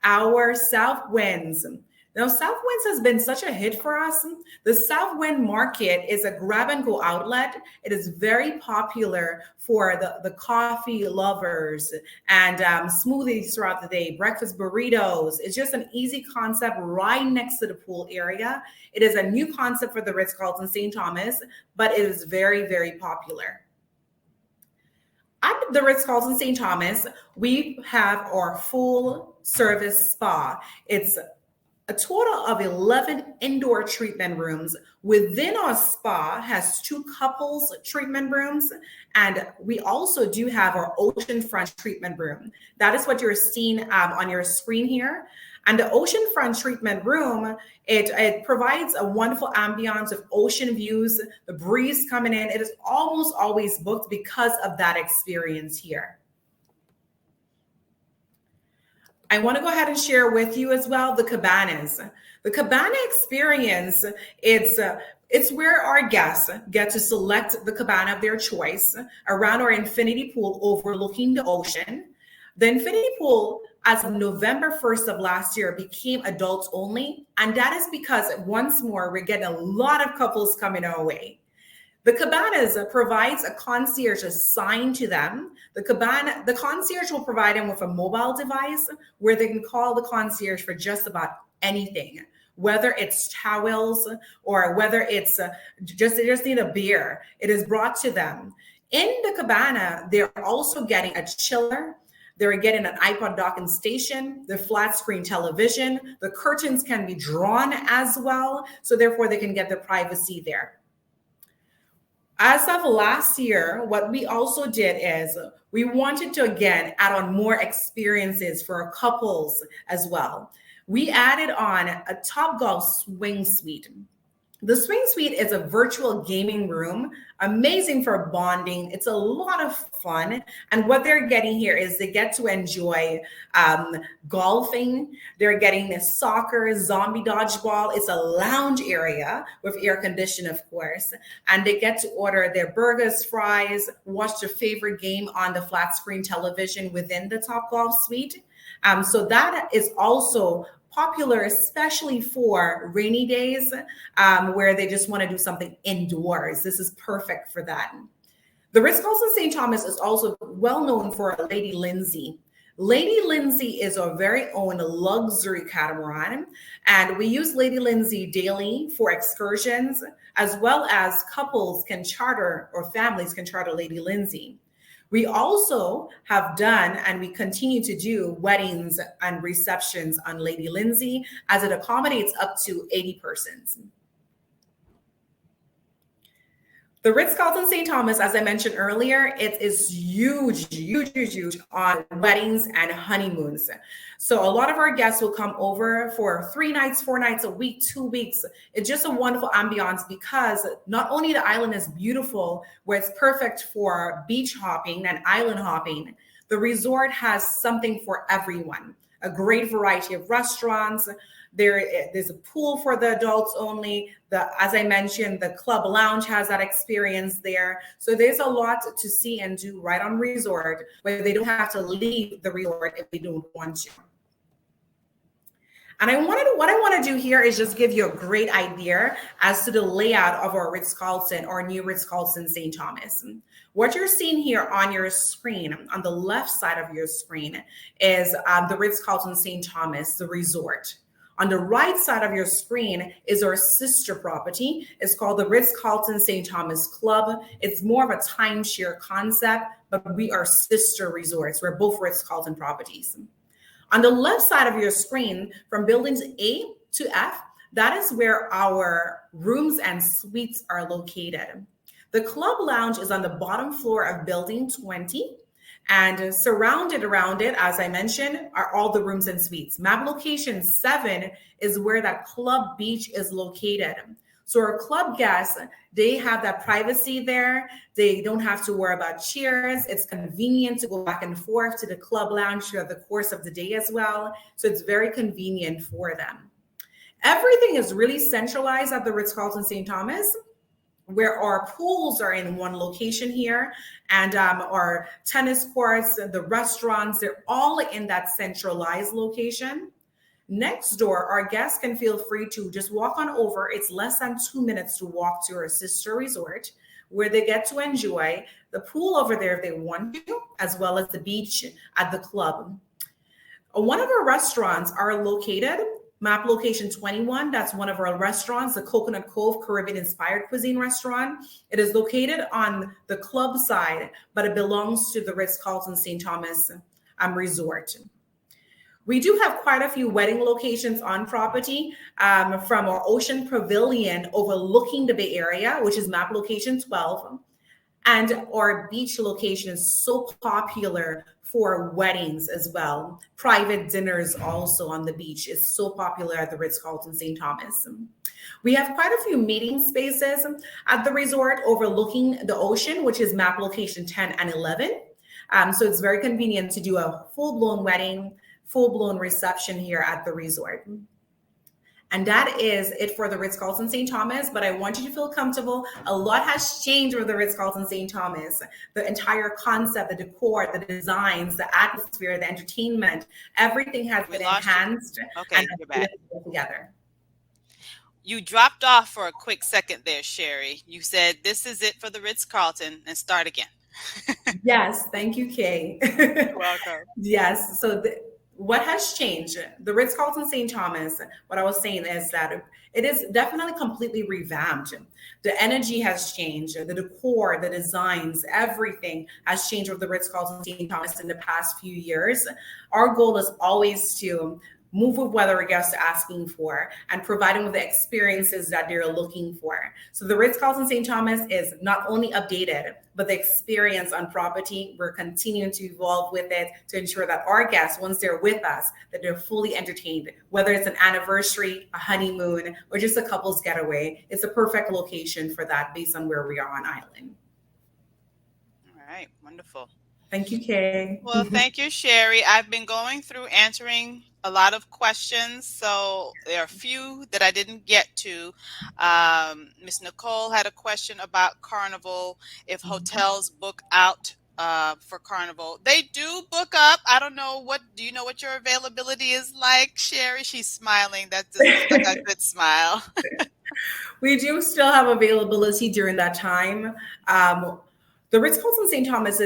our South Winds. Now, South Winds has been such a hit for us. The South Wind Market is a grab-and-go outlet. It is very popular for the coffee lovers and smoothies throughout the day, breakfast burritos. It's just an easy concept right next to the pool area. It is a new concept for the Ritz Carlton St. Thomas, but it is very, very popular. At the Ritz Carlton St. Thomas, we have our full service spa. It's A total of 11 indoor treatment rooms. Within our spa has 2 couples treatment rooms, and we also do have our oceanfront treatment room. That is what you're seeing on your screen here. And the oceanfront treatment room, it provides a wonderful ambiance of ocean views, the breeze coming in. It is almost always booked because of that experience here. I want to go ahead and share with you as well the cabanas. The cabana experience, it's where our guests get to select the cabana of their choice around our infinity pool overlooking the ocean. The infinity pool, as of November 1st of last year, became adults only. And that is because once more, we're getting a lot of couples coming our way. The cabanas provides a concierge assigned to them. The concierge will provide them with a mobile device where they can call the concierge for just about anything, whether it's towels or whether it's they just need a beer. It is brought to them. In the cabana, they're also getting a chiller. They're getting an iPod docking station, the flat screen television. The curtains can be drawn as well, so therefore they can get their privacy there. As of last year, what we also did is we wanted to, again, add on more experiences for couples as well. We added on a Topgolf swing suite. The swing suite is a virtual gaming room, amazing for bonding. It's a lot of fun. And what they're getting here is they get to enjoy golfing. They're getting this soccer, zombie dodgeball. It's a lounge area with air conditioning, of course. And they get to order their burgers, fries, watch their favorite game on the flat screen television within the Topgolf suite. So that is also popular, especially for rainy days where they just want to do something indoors. This is perfect for that. The Ritz Carlton St. Thomas is also well known for Lady Lindsay. Lady Lindsay is our very own luxury catamaran, and we use Lady Lindsay daily for excursions, as well as couples can charter or families can charter Lady Lindsay. We also have done and we continue to do weddings and receptions on Lady Lindsay as it accommodates up to 80 persons. The Ritz Carlton St. Thomas, as I mentioned earlier, it is huge on weddings and honeymoons. So a lot of our guests will come over for 3 nights, 4 nights, a week, 2 weeks. It's just a wonderful ambiance because not only the island is beautiful, where it's perfect for beach hopping and island hopping, the resort has something for everyone. A great variety of restaurants. There's a pool for the adults only. As I mentioned, the club lounge has that experience there. So there's a lot to see and do right on resort where they don't have to leave the resort if they don't want to. And what I want to do here is just give you a great idea as to the layout of our Ritz Carlton or new Ritz Carlton St. Thomas. What you're seeing here on your screen, on the left side of your screen, is the Ritz Carlton St. Thomas, the resort. On the right side of your screen is our sister property. It's called the Ritz Carlton St. Thomas Club. It's more of a timeshare concept, but we are sister resorts. We're both Ritz Carlton properties. On the left side of your screen, from buildings A to F, that is where our rooms and suites are located. The club lounge is on the bottom floor of building 20. And surrounded around it, as I mentioned, are all the rooms and suites. Map location 7 is where that club beach is located. So our club guests, they have that privacy there. They don't have to worry about chairs. It's convenient to go back and forth to the club lounge throughout the course of the day as well. So it's very convenient for them. Everything is really centralized at the Ritz Carlton St. Thomas, where our pools are in one location here, and our tennis courts, the restaurants, they're all in that centralized location. Next door, our guests can feel free to just walk on over. It's less than 2 minutes to walk to our sister resort, where they get to enjoy the pool over there if they want to, as well as the beach at the club. One of our restaurants are located map location 21, that's one of our restaurants, the Coconut Cove Caribbean Inspired Cuisine restaurant. It is located on the club side, but it belongs to the Ritz Carlton St. Thomas Resort. We do have quite a few wedding locations on property, from our Ocean Pavilion overlooking the Bay Area, which is map location 12. And our beach location is so popular for weddings as well. Private dinners also on the beach is so popular at the Ritz Carlton St. Thomas. We have quite a few meeting spaces at the resort overlooking the ocean, which is map location 10 and 11. So it's very convenient to do a full-blown wedding, full-blown reception here at the resort. And that is it for the Ritz Carlton St. Thomas. But I want you to feel comfortable. A lot has changed with the Ritz Carlton St. Thomas. The entire concept, the decor, the designs, the atmosphere, the entertainment, everything has been enhanced. Okay, and you're back. Together. You dropped off for a quick second there, Sherry. You said, this is it for the Ritz Carlton, and start again. Yes, thank you, Kay. You're welcome. Yes, so what has changed? The Ritz Carlton St. Thomas, what I was saying is that it is definitely completely revamped. The energy has changed, the decor, the designs, everything has changed with the Ritz Carlton St. Thomas in the past few years. Our goal is always to move with what our guests are asking for and provide them with the experiences that they're looking for. So the Ritz Carlton St. Thomas is not only updated, but the experience on property, we're continuing to evolve with it to ensure that our guests, once they're with us, that they're fully entertained, whether it's an anniversary, a honeymoon, or just a couple's getaway. It's a perfect location for that based on where we are on island. All right, wonderful. Thank you, Kay. Well, thank you, Sherry. I've been going through answering a lot of questions, so there are a few that I didn't get to. Miss Nicole had a question about Carnival, if hotels book out for Carnival. They do book up. I don't know, do you know what your availability is like, Sherry? She's smiling. That just looks like a good smile. We do still have availability during that time. The Ritz Carlton St. Thomas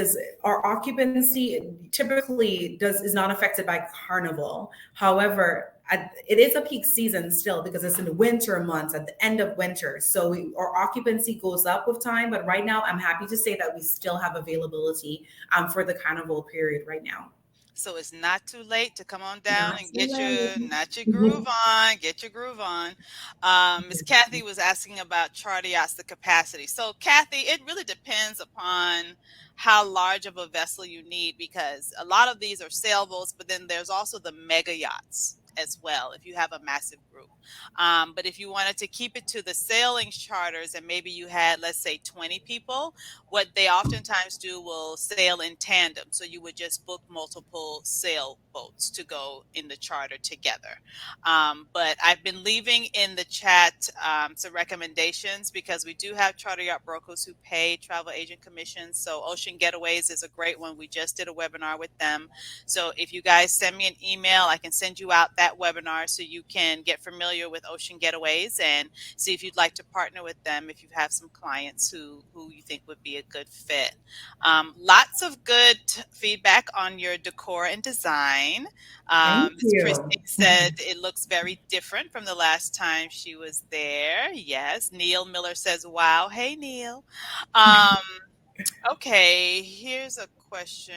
our occupancy typically is not affected by Carnival. However, it is a peak season still because it's in the winter months, at the end of winter. So our occupancy goes up with time. But right now, I'm happy to say that we still have availability for the Carnival period right now. So it's not too late to come on down and get your groove on, get your groove on. Miss Kathy was asking about charter yachts, the capacity. So Kathy, it really depends upon how large of a vessel you need, because a lot of these are sailboats, but then there's also the mega yachts as well if you have a massive group. But if you wanted to keep it to the sailing charters and maybe you had, let's say, 20 people, what they oftentimes do will sail in tandem. So you would just book multiple sailboats to go in the charter together. But I've been leaving in the chat some recommendations, because we do have charter yacht brokers who pay travel agent commissions. So Ocean Getaways is a great one. We just did a webinar with them. So if you guys send me an email, I can send you out that webinar so you can get familiar with Ocean Getaways and see if you'd like to partner with them if you have some clients who you think would be a good fit. Lots of good feedback on your decor and design. Ms. Christie said it looks very different from the last time she was there. Yes. Neil Miller says, wow. Hey, Neil. Okay, here's a question.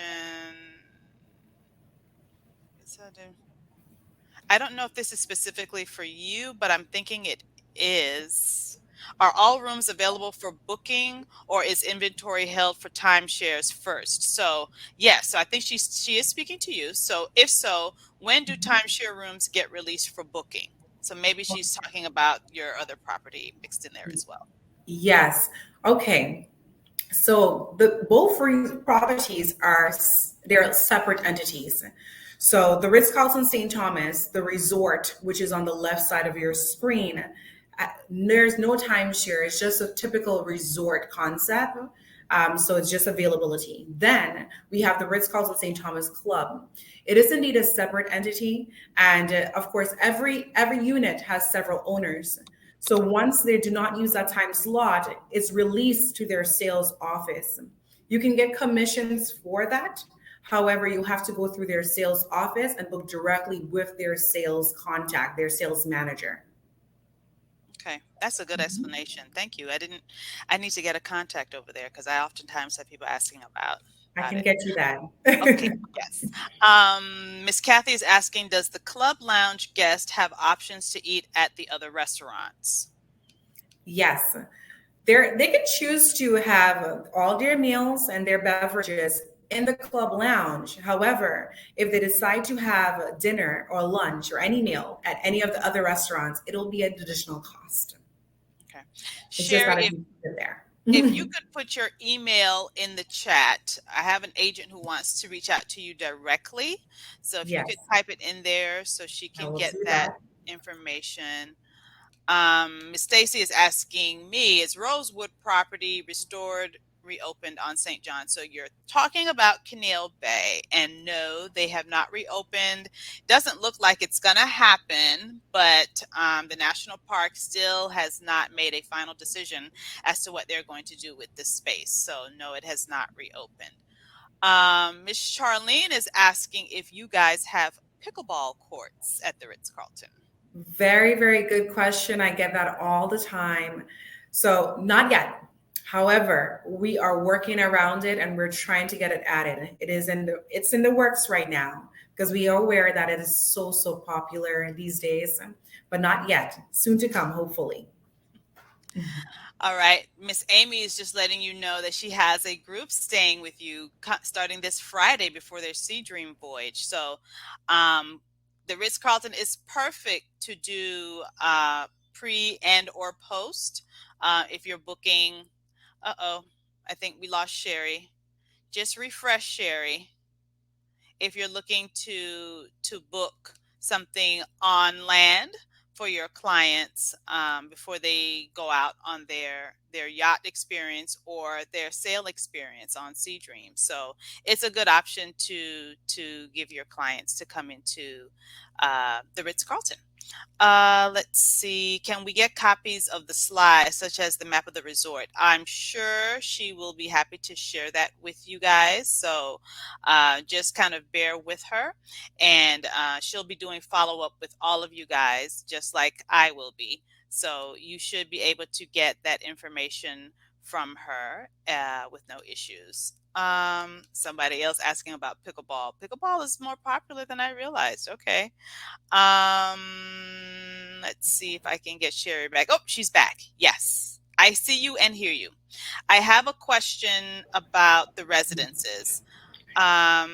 I don't know if this is specifically for you, but I'm thinking it is. Are all rooms available for booking, or is inventory held for timeshares first? So yes, so I think she is speaking to you. So if so, when do timeshare rooms get released for booking? So maybe she's talking about your other property mixed in there as well. Yes. Okay. So both properties they're separate entities. So the Ritz Carlton St. Thomas, the resort, which is on the left side of your screen, there's no timeshare. It's just a typical resort concept. So it's just availability. Then we have the Ritz Carlton St. Thomas Club. It is indeed a separate entity. And of course, every unit has several owners. So once they do not use that time slot, it's released to their sales office. You can get commissions for that. However, you have to go through their sales office and book directly with their sales contact, their sales manager. Okay, that's a good explanation. Thank you. I need to get a contact over there, because I oftentimes have people asking about I Got can it. get you that. Okay, yes. Miss Kathy is asking, does the club lounge guest have options to eat at the other restaurants? Yes. They could choose to have all their meals and their beverages in the club lounge. However, if they decide to have dinner or lunch or any meal at any of the other restaurants, it'll be an additional cost. Okay. It's just Sherry, got to be there. if you could put your email in the chat, I have an agent who wants to reach out to you directly. So if you Yes, could type it in there so she I can will get do that that. information. Miss Stacy is asking me, is Rosewood property reopened on St. John? So you're talking about Canal Bay, and no, they have not reopened. Doesn't look like it's going to happen, but the national park still has not made a final decision as to what they're going to do with this space. So no, it has not reopened. Miss Charlene is asking if you guys have pickleball courts at the Ritz Carlton. Very, very good question. I get that all the time. So, not yet. However, we are working around it and we're trying to get it added. It's in the works right now because we are aware that it is so popular these days, but not yet. Soon to come, hopefully. All right. Miss Amy is just letting you know that she has a group staying with you starting this Friday before their Sea Dream voyage. So the Ritz Carlton is perfect to do pre and or post if you're booking. I think we lost Sherry. Just refresh, Sherry, if you're looking to book something on land for your clients before they go out on their yacht experience or their sail experience on Sea Dream. So it's a good option to give your clients to come into the Ritz Carlton. Let's see. Can we get copies of the slides, such as the map of the resort? I'm sure she will be happy to share that with you guys. So just kind of bear with her, and she'll be doing follow-up with all of you guys, just like I will be. So you should be able to get that information from her with no issues. Somebody else asking about pickleball. Pickleball is more popular than I realized. Okay. Let's see if I can get Sherry back. Oh, she's back. Yes, I see you and hear you. I have a question about the residences.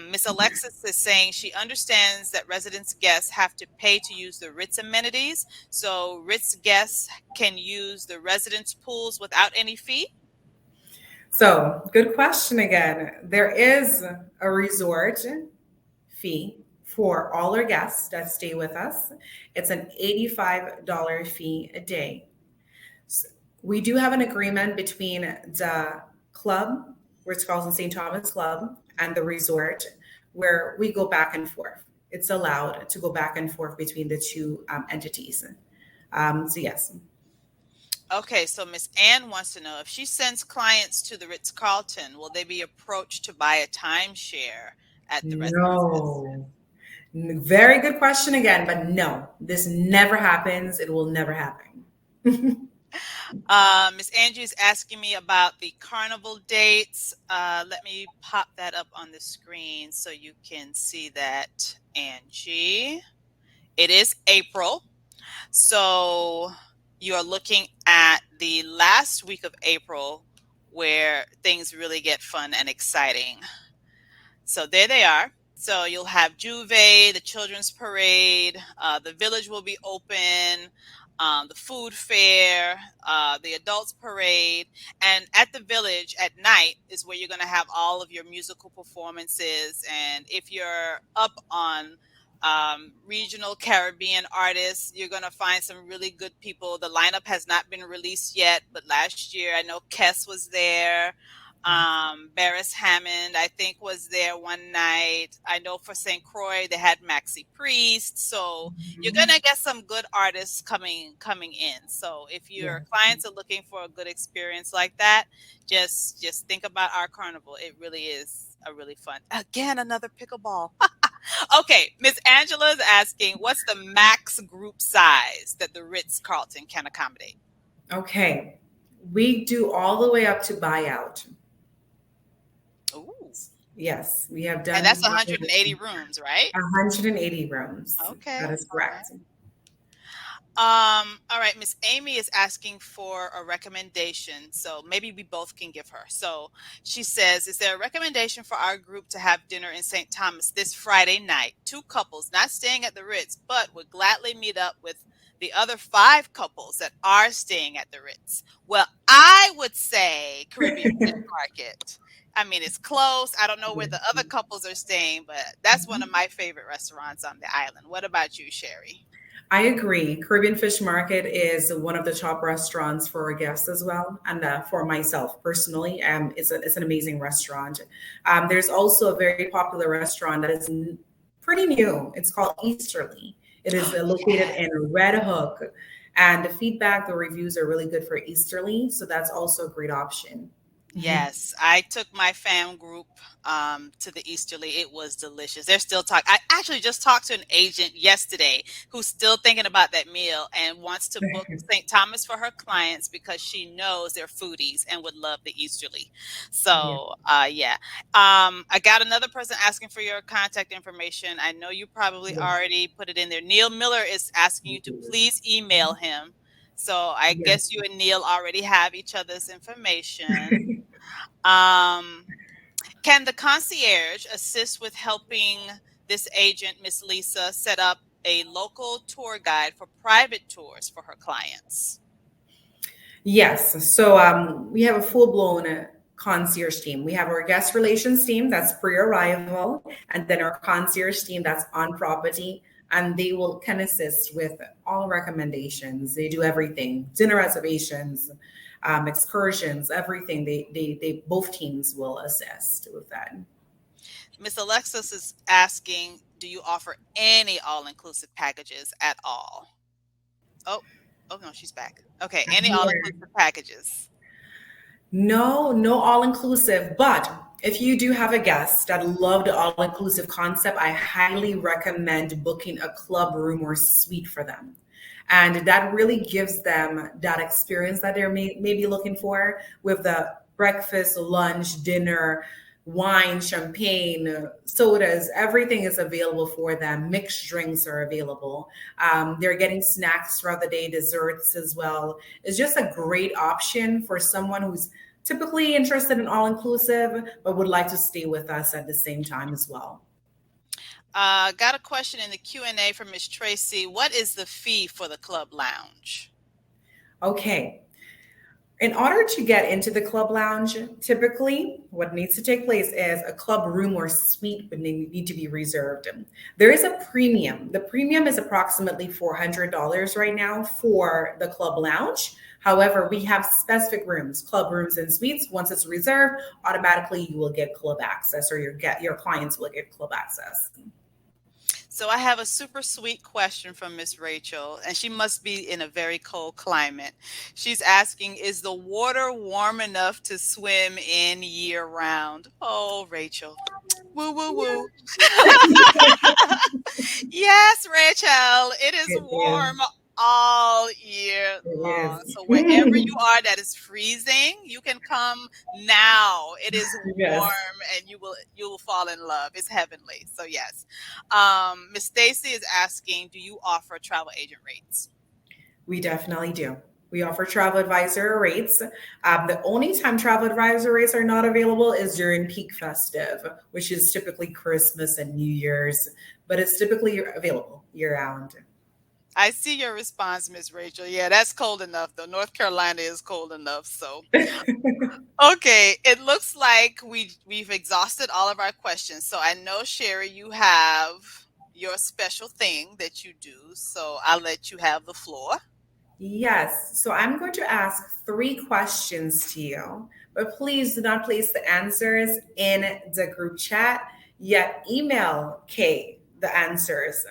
Miss Alexis is saying she understands that residence guests have to pay to use the Ritz amenities. So Ritz guests can use the residence pools without any fee? So, good question again. There is a resort fee for all our guests that stay with us. It's an $85 fee a day. We do have an agreement between the club, Ritz Carlton St. Thomas Club, and the resort where we go back and forth. It's allowed to go back and forth between the two entities. So, yes. Okay, so Miss Ann wants to know if she sends clients to the Ritz Carlton, will they be approached to buy a timeshare at the residences? No. Very good question again, but no, this never happens. It will never happen. Miss Angie is asking me about the carnival dates. Let me pop that up on the screen so you can see that, Angie. It is April. So you are looking at the last week of April where things really get fun and exciting. So there they are. So you'll have Juve, the children's parade, the village will be open, the food fair, the adults parade, and at the village at night is where you're going to have all of your musical performances. And if you're up on regional Caribbean artists, you're going to find some really good people. The lineup has not been released yet, but last year I know Kess was there. Barris Hammond, I think, was there one night. I know for St. Croix they had Maxi Priest. So you're gonna get some good artists coming in. So if your clients are looking for a good experience like that, just think about our carnival. It really is a really fun. Again, another pickleball. Okay, Miss Angela is asking, what's the max group size that the Ritz Carlton can accommodate? Okay, we do all the way up to buyout. Ooh. Yes, we have done And that's 180 rooms, right? 180 rooms. Okay. That is All right. correct. All right, Miss Amy is asking for a recommendation, so maybe we both can give her. So she says, is there a recommendation for our group to have dinner in St. Thomas this Friday night? 2 couples not staying at the Ritz, but would gladly meet up with the other 5 couples that are staying at the Ritz. Well, I would say Caribbean Fish Market. I mean, it's close. I don't know where the other couples are staying, but that's one of my favorite restaurants on the island. What about you, Sherry? I agree. Caribbean Fish Market is one of the top restaurants for our guests as well, and for myself personally, it's an amazing restaurant. There's also a very popular restaurant that is pretty new. It's called Easterly. It is located in Red Hook, and the feedback, the reviews are really good for Easterly, so that's also a great option. Yes, I took my fam group to the Easterly. It was delicious. They're still talking. I actually just talked to an agent yesterday who's still thinking about that meal and wants to book St. Thomas for her clients because she knows they're foodies and would love the Easterly. So, yeah. I got another person asking for your contact information. I know you probably already put it in there. Neil Miller is asking you to please email him. So I guess you and Neil already have each other's information. Can the concierge assist with helping this agent, Miss Lisa, set up a local tour guide for private tours for her clients? Yes. So we have a full-blown concierge team. We have our guest relations team that's pre-arrival, and then our concierge team that's on property, and they can assist with all recommendations. They do everything: dinner reservations, excursions, everything. They both teams will assist with that. Miss Alexis is asking, do you offer any all-inclusive packages at all? Oh no, she's back. Okay, any all-inclusive packages? No all-inclusive, but if you do have a guest that love the all-inclusive concept, I highly recommend booking a club room or suite for them. And that really gives them that experience that they're maybe looking for with the breakfast, lunch, dinner, wine, champagne, sodas, everything is available for them. Mixed drinks are available. They're getting snacks throughout the day, desserts as well. It's just a great option for someone who's typically interested in all-inclusive, but would like to stay with us at the same time as well. Got a question in the Q&A from Ms. Tracy. What is the fee for the club lounge? Okay. In order to get into the club lounge, typically what needs to take place is a club room or suite would need to be reserved. There is a premium. The premium is approximately $400 right now for the club lounge. However, we have specific rooms, club rooms and suites. Once it's reserved, automatically you will get club access, or your clients will get club access. So I have a super sweet question from Miss Rachel, and she must be in a very cold climate. She's asking, is the water warm enough to swim in year round? Oh, Rachel. Woo, woo, woo. Yes, Rachel, it is warm all year long. So wherever you are that is freezing, you can come now. It is warm, and you will fall in love. It's heavenly. So yes. Miss Stacy is asking, do you offer travel agent rates? We definitely do. We offer travel advisor rates. The only time travel advisor rates are not available is during peak festive, which is typically Christmas and New Year's, but it's typically available year-round. I see your response, Miss Rachel. Yeah, that's cold enough, though. North Carolina is cold enough. So, okay, it looks like we've exhausted all of our questions. So I know, Sherry, you have your special thing that you do. So I'll let you have the floor. Yes. So I'm going to ask 3 questions to you, but please do not place the answers in the group chat, yet email Kay the answers.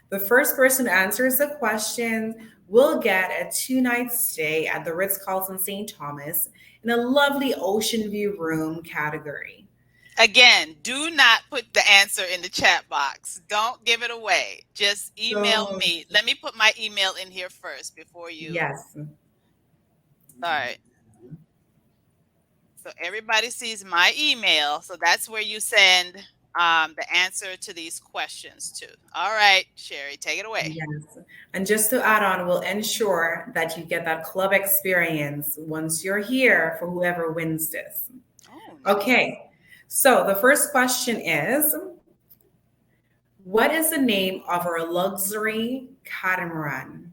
The first person who answers the question will get a 2-night stay at the Ritz Carlton St. Thomas in a lovely ocean view room category. Again, do not put the answer in the chat box. Don't give it away. Just email me. Let me put my email in here first before you. Yes. All right. So everybody sees my email. So that's where you send the answer to these questions to. All right, Sherry, take it away. Yes. And just to add on, we'll ensure that you get that club experience once you're here for whoever wins this. Oh, nice. Okay. So the first question is, what is the name of our luxury catamaran?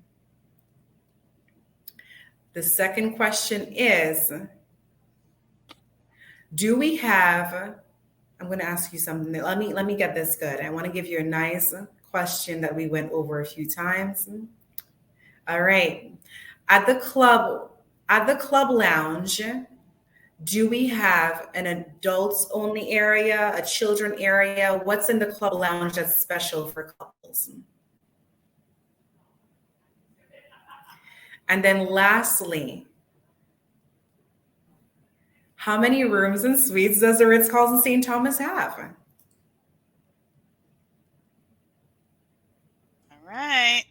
The second question is, do we have, I'm going to ask you something. Let me get this good. I want to give you a nice question that we went over a few times. All right. At the club lounge, do we have an adults only area, a children area? What's in the club lounge that's special for couples? And then lastly, how many rooms and suites does the Ritz Carlton St. Thomas have? All right.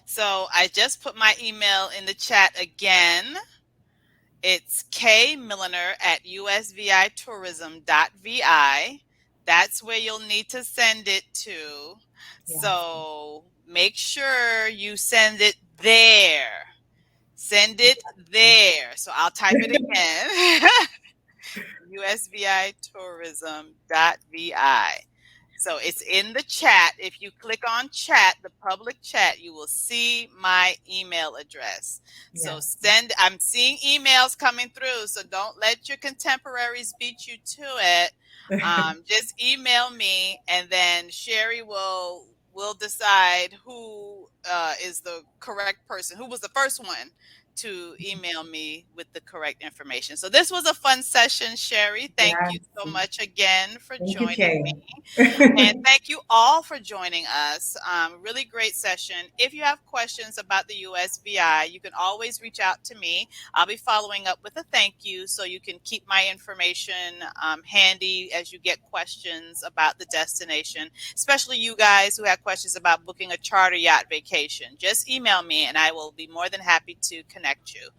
So I just put my email in the chat again. It's kmilliner@usvitourism.vi. That's where you'll need to send it to. Yes. So make sure you send it there. Send it there. So I'll type it again. usvitourism.vi. So it's in the chat. If you click on chat, the public chat, you will see my email address. Yes. So I'm seeing emails coming through. So don't let your contemporaries beat you to it. Just email me, and then Sherry will decide who is the correct person, who was the first one to email me with the correct information. So this was a fun session, Sherry. Thank you so much again for joining me. And thank you all for joining us. Really great session. If you have questions about the USVI, you can always reach out to me. I'll be following up with a thank you, so you can keep my information handy as you get questions about the destination, especially you guys who have questions about booking a charter yacht vacation. Just email me and I will be more than happy to connect you.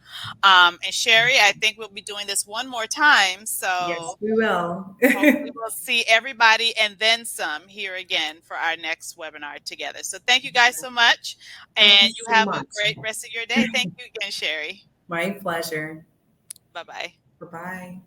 And Sherry, I think we'll be doing this one more time. So yes, we will. hopefully we'll see everybody and then some here again for our next webinar together. So thank you guys so much. And you have a great rest of your day. Thank you again, Sherry. My pleasure. Bye-bye. Bye-bye.